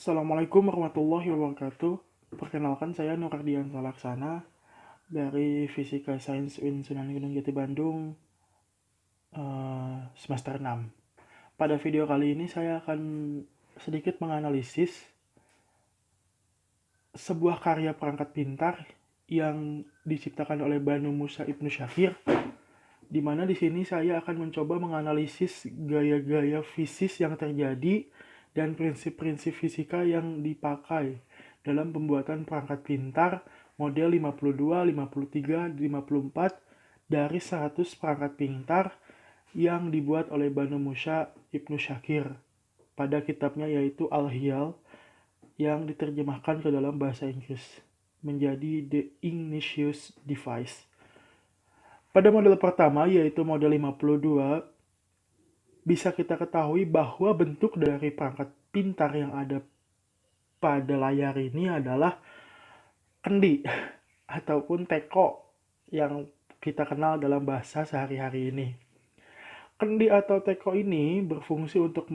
Assalamualaikum warahmatullahi wabarakatuh. Perkenalkan saya Nurardian Salaksana dari Fisika Sains UIN Sunan Gunung Jati Bandung semester 6. Pada video kali ini saya akan sedikit menganalisis sebuah karya perangkat pintar yang diciptakan oleh Banu Musa Ibnu Syakir, di mana di sini saya akan mencoba menganalisis gaya-gaya fisis yang terjadi dan prinsip-prinsip fisika yang dipakai dalam pembuatan perangkat pintar model 52, 53, 54 dari 100 perangkat pintar yang dibuat oleh Banu Musa Ibnu Syakir pada kitabnya yaitu Al-Hiyal yang diterjemahkan ke dalam bahasa Inggris menjadi The Ignatius Device. Pada model pertama yaitu model 52, bisa kita ketahui bahwa bentuk dari perangkat pintar yang ada pada layar ini adalah kendi ataupun teko yang kita kenal dalam bahasa sehari-hari ini. Kendi atau teko ini berfungsi untuk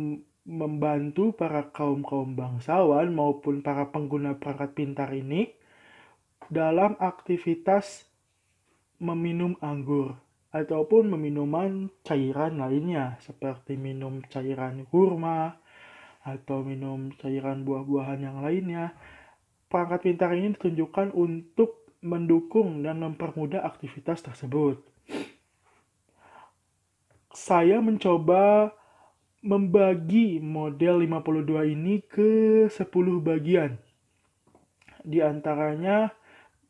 membantu para kaum-kaum bangsawan maupun para pengguna perangkat pintar ini dalam aktivitas meminum anggur ataupun minuman cairan lainnya seperti minum cairan kurma atau minum cairan buah-buahan yang lainnya. Perangkat pintar ini ditunjukkan untuk mendukung dan mempermudah aktivitas tersebut. Saya mencoba membagi model 52 ini ke 10 bagian. Di antaranya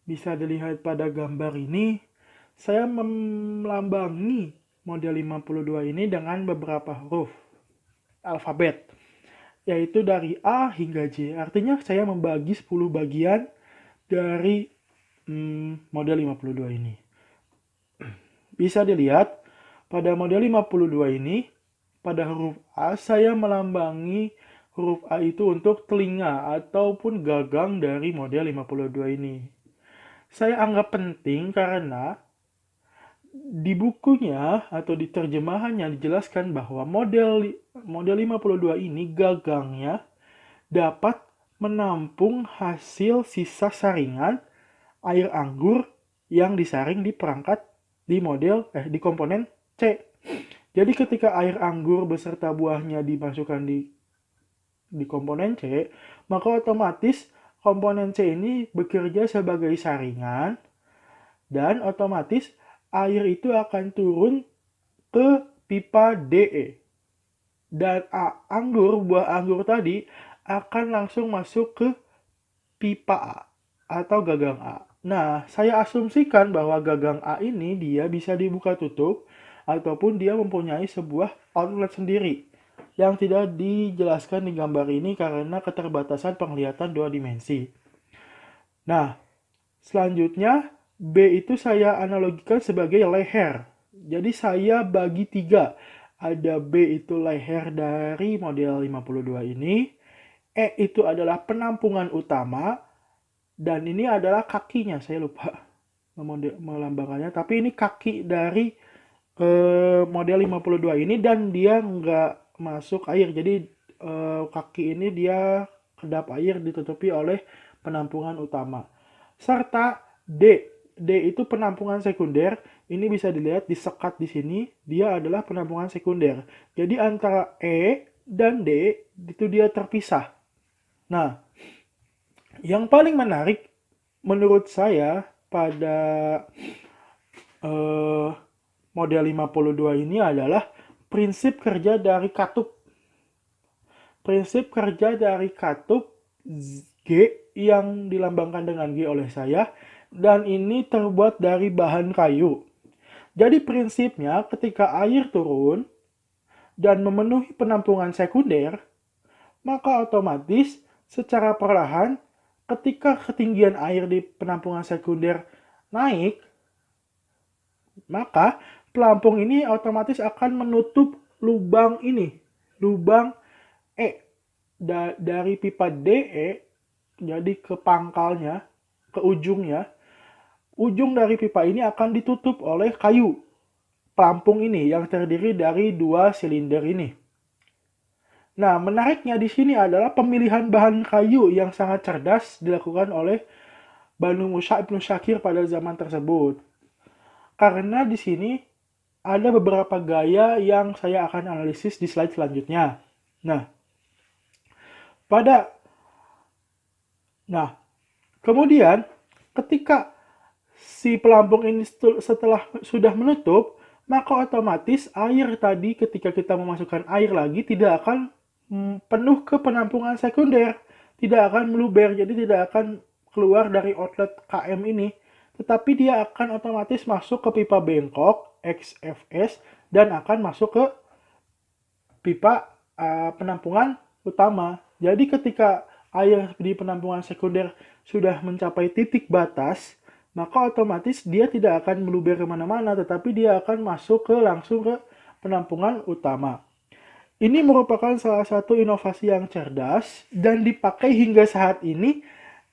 bisa dilihat pada gambar ini, saya melambangi model 52 ini dengan beberapa huruf alfabet, yaitu dari A hingga J. Artinya saya membagi 10 bagian dari model 52 ini. Bisa dilihat pada model 52 ini, pada huruf A saya melambangi huruf A itu untuk telinga ataupun gagang dari model 52 ini. Saya anggap penting karena di bukunya atau di terjemahannya dijelaskan bahwa model 52 ini gagangnya dapat menampung hasil sisa saringan air anggur yang disaring di perangkat di komponen C. Jadi ketika air anggur beserta buahnya dimasukkan di komponen C, maka otomatis komponen C ini bekerja sebagai saringan dan otomatis air itu akan turun ke pipa DE. Dan buah anggur tadi akan langsung masuk ke pipa A atau gagang A. Nah, saya asumsikan bahwa gagang A ini dia bisa dibuka tutup ataupun dia mempunyai sebuah outlet sendiri yang tidak dijelaskan di gambar ini karena keterbatasan penglihatan 2 dimensi. Nah, selanjutnya B itu saya analogikan sebagai leher. Jadi saya bagi 3. Ada B itu leher dari model 52 ini. E itu adalah penampungan utama. Dan ini adalah kakinya, saya lupa melambangkannya. Tapi ini kaki dari model 52 ini dan dia nggak masuk air. Jadi kaki ini dia kedap air ditutupi oleh penampungan utama. Serta D. D itu penampungan sekunder. Ini bisa dilihat disekat di sini. Dia adalah penampungan sekunder. Jadi antara E dan D itu dia terpisah. Nah, yang paling menarik menurut saya pada model 52 ini adalah prinsip kerja dari katup. Prinsip kerja dari katup G yang dilambangkan dengan G oleh saya, dan ini terbuat dari bahan kayu. Jadi prinsipnya ketika air turun dan memenuhi penampungan sekunder, maka otomatis secara perlahan ketika ketinggian air di penampungan sekunder naik, maka pelampung ini otomatis akan menutup lubang ini, lubang E dari pipa DE, jadi ke pangkalnya, ke ujungnya. Ujung dari pipa ini akan ditutup oleh kayu pelampung ini yang terdiri dari 2 silinder ini. Nah, menariknya di sini adalah pemilihan bahan kayu yang sangat cerdas dilakukan oleh Banu Musa Ibnu Syakir pada zaman tersebut. Karena di sini ada beberapa gaya yang saya akan analisis di slide selanjutnya. Nah, pada nah, kemudian ketika si pelampung ini setelah sudah menutup, maka otomatis air tadi ketika kita memasukkan air lagi tidak akan penuh ke penampungan sekunder, tidak akan meluber, jadi tidak akan keluar dari outlet KM ini, tetapi dia akan otomatis masuk ke pipa bengkok XFS dan akan masuk ke pipa penampungan utama. Jadi ketika air di penampungan sekunder sudah mencapai titik batas, maka otomatis dia tidak akan meluber kemana-mana, tetapi dia akan masuk langsung ke penampungan utama. Ini merupakan salah satu inovasi yang cerdas dan dipakai hingga saat ini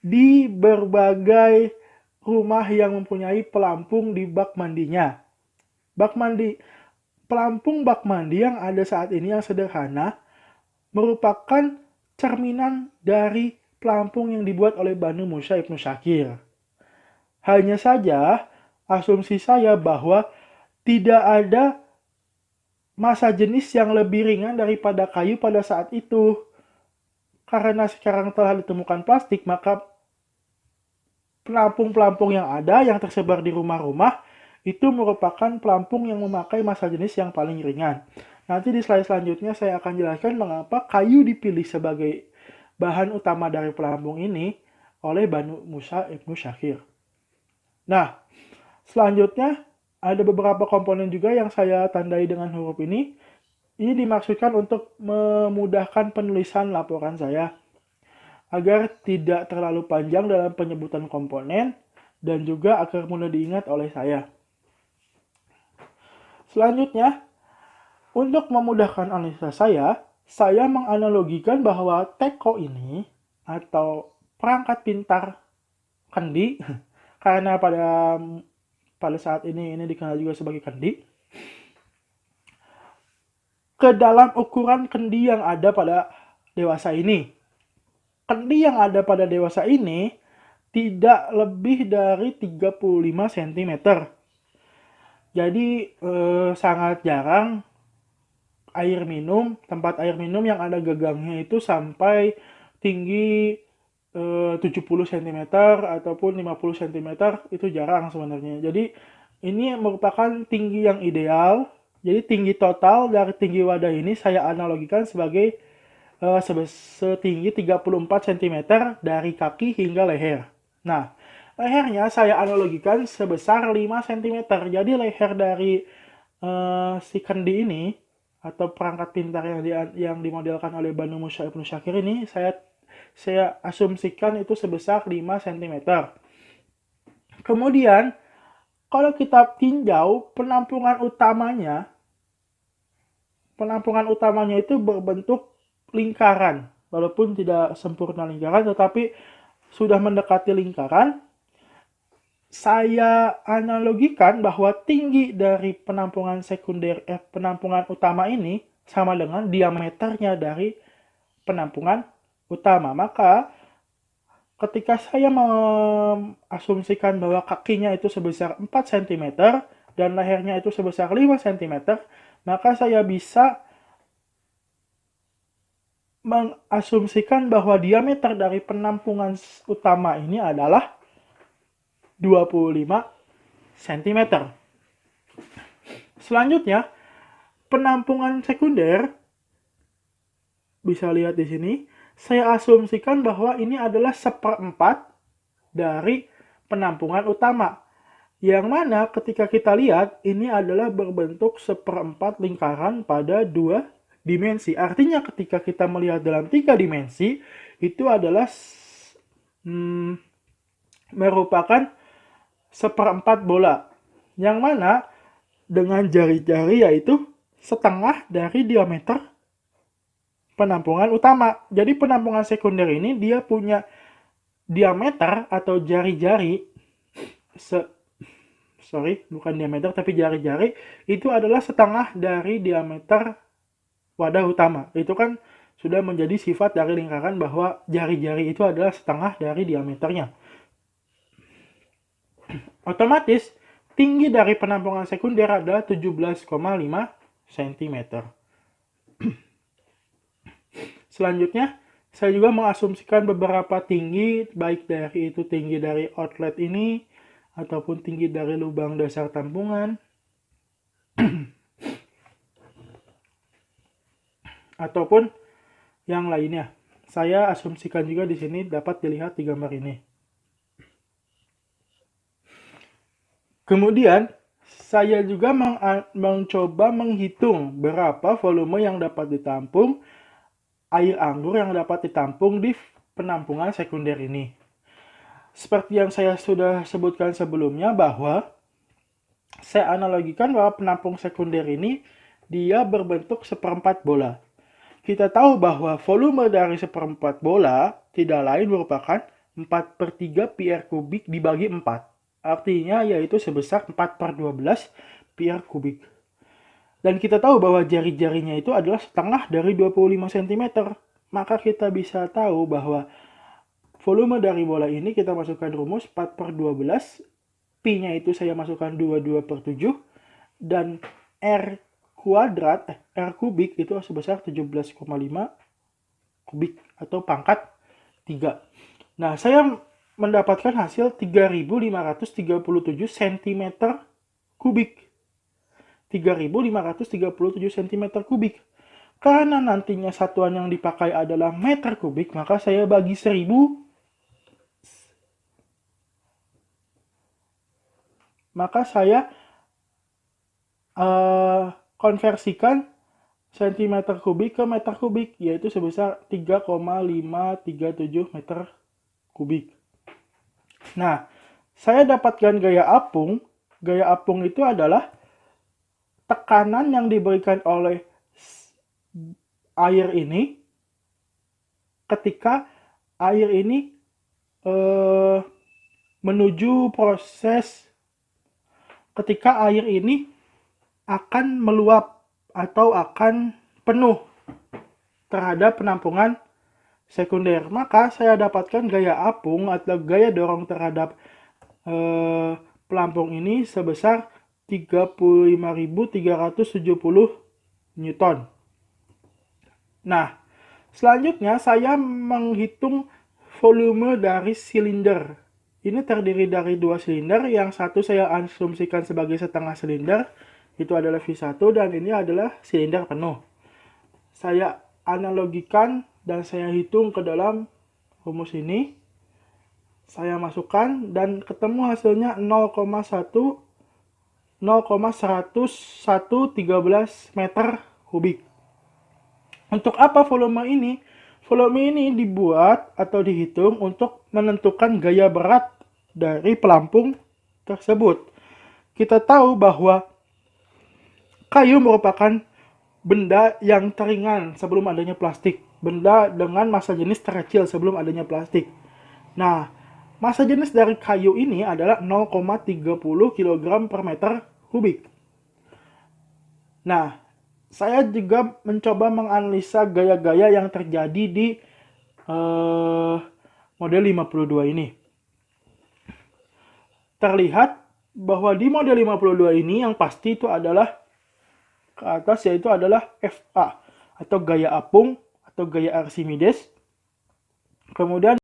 di berbagai rumah yang mempunyai pelampung di bak mandinya. Pelampung bak mandi yang ada saat ini yang sederhana merupakan cerminan dari pelampung yang dibuat oleh Banu Musa Ibnu Syakir. Hanya saja, asumsi saya bahwa tidak ada massa jenis yang lebih ringan daripada kayu pada saat itu. Karena sekarang telah ditemukan plastik, maka pelampung-pelampung yang ada yang tersebar di rumah-rumah itu merupakan pelampung yang memakai massa jenis yang paling ringan. Nanti di slide selanjutnya saya akan jelaskan mengapa kayu dipilih sebagai bahan utama dari pelampung ini oleh Banu Musa Ibnu Syakir. Nah, selanjutnya ada beberapa komponen juga yang saya tandai dengan huruf ini. Ini dimaksudkan untuk memudahkan penulisan laporan saya agar tidak terlalu panjang dalam penyebutan komponen dan juga agar mudah diingat oleh saya. Selanjutnya, untuk memudahkan analisa saya menganalogikan bahwa teko ini atau perangkat pintar kendi, karena pada saat ini dikenal juga sebagai kendi, ke dalam ukuran kendi yang ada pada dewasa ini. Kendi yang ada pada dewasa ini tidak lebih dari 35 cm. Jadi sangat jarang tempat air minum yang ada gagangnya itu sampai tinggi 70 cm ataupun 50 cm, itu jarang sebenarnya. Jadi ini merupakan tinggi yang ideal. Jadi tinggi total dari tinggi wadah ini saya analogikan sebagai setinggi 34 cm dari kaki hingga leher. Nah, lehernya saya analogikan sebesar 5 cm. Jadi leher dari si kendi ini atau perangkat pintar yang dimodelkan oleh Banu Musa Ibnu Syakir ini saya asumsikan itu sebesar 5 cm. Kemudian kalau kita tinjau penampungan utamanya itu berbentuk lingkaran, walaupun tidak sempurna lingkaran tetapi sudah mendekati lingkaran. Saya analogikan bahwa tinggi dari penampungan utama ini sama dengan diameternya dari penampungan utama. Maka ketika saya mengasumsikan bahwa kakinya itu sebesar 4 cm dan lehernya itu sebesar 5 cm, maka saya bisa mengasumsikan bahwa diameter dari penampungan utama ini adalah 25 cm. Selanjutnya, penampungan sekunder, bisa lihat di sini, saya asumsikan bahwa ini adalah 1/4 dari penampungan utama. Yang mana ketika kita lihat, ini adalah berbentuk 1/4 lingkaran pada 2 dimensi. Artinya ketika kita melihat dalam 3 dimensi, itu adalah merupakan 1/4 bola. Yang mana dengan jari-jari yaitu setengah dari diameter penampungan utama. Jadi penampungan sekunder ini dia punya diameter atau jari-jari tapi jari-jari itu adalah setengah dari diameter wadah utama. Itu kan sudah menjadi sifat dari lingkaran bahwa jari-jari itu adalah setengah dari diameternya. Otomatis, tinggi dari penampungan sekunder adalah 17,5 cm. Selanjutnya, saya juga mengasumsikan beberapa tinggi, baik dari itu tinggi dari outlet ini, ataupun tinggi dari lubang dasar tampungan, ataupun yang lainnya. Saya asumsikan juga di sini dapat dilihat di gambar ini. Kemudian, saya juga mencoba menghitung berapa volume yang dapat ditampung air anggur yang dapat ditampung di penampungan sekunder ini. Seperti yang saya sudah sebutkan sebelumnya bahwa saya analogikan bahwa penampung sekunder ini dia berbentuk seperempat bola. Kita tahu bahwa volume dari seperempat bola tidak lain merupakan 4/3 PR kubik dibagi 4. Artinya yaitu sebesar 4/12 PR kubik. Dan kita tahu bahwa jari-jarinya itu adalah setengah dari 25 cm. Maka kita bisa tahu bahwa volume dari bola ini kita masukkan rumus 4/12. Pi-nya itu saya masukkan 22/7. Dan R kubik itu sebesar 17,5 kubik atau pangkat 3. Nah, saya mendapatkan hasil 3.537 cm kubik. 3.537 cm kubik. Karena nantinya satuan yang dipakai adalah meter kubik, maka saya bagi 1000. Maka saya konversikan cm kubik ke meter kubik, yaitu sebesar 3,537 meter kubik. Nah, saya dapatkan gaya apung. Gaya apung itu adalah tekanan yang diberikan oleh air ini ketika air ini menuju proses ketika air ini akan meluap atau akan penuh terhadap penampungan sekunder. Maka saya dapatkan gaya apung atau gaya dorong terhadap pelampung ini sebesar 35.370 Newton. Nah, selanjutnya saya menghitung volume dari silinder. Ini terdiri dari 2 silinder, yang satu saya asumsikan sebagai setengah silinder, itu adalah V1, dan ini adalah silinder penuh. Saya analogikan dan saya hitung ke dalam rumus ini. Saya masukkan dan ketemu hasilnya 0,1113 meter kubik. Untuk apa volume ini? Volume ini dibuat atau dihitung untuk menentukan gaya berat dari pelampung tersebut. Kita tahu bahwa kayu merupakan benda yang teringan sebelum adanya plastik. Benda dengan massa jenis terkecil sebelum adanya plastik. Nah, massa jenis dari kayu ini adalah 0,30 kg per meter kubik. Nah, saya juga mencoba menganalisa gaya-gaya yang terjadi di model 52 ini. Terlihat bahwa di model 52 ini yang pasti itu adalah ke atas, yaitu adalah FA atau gaya apung atau gaya Archimedes. Kemudian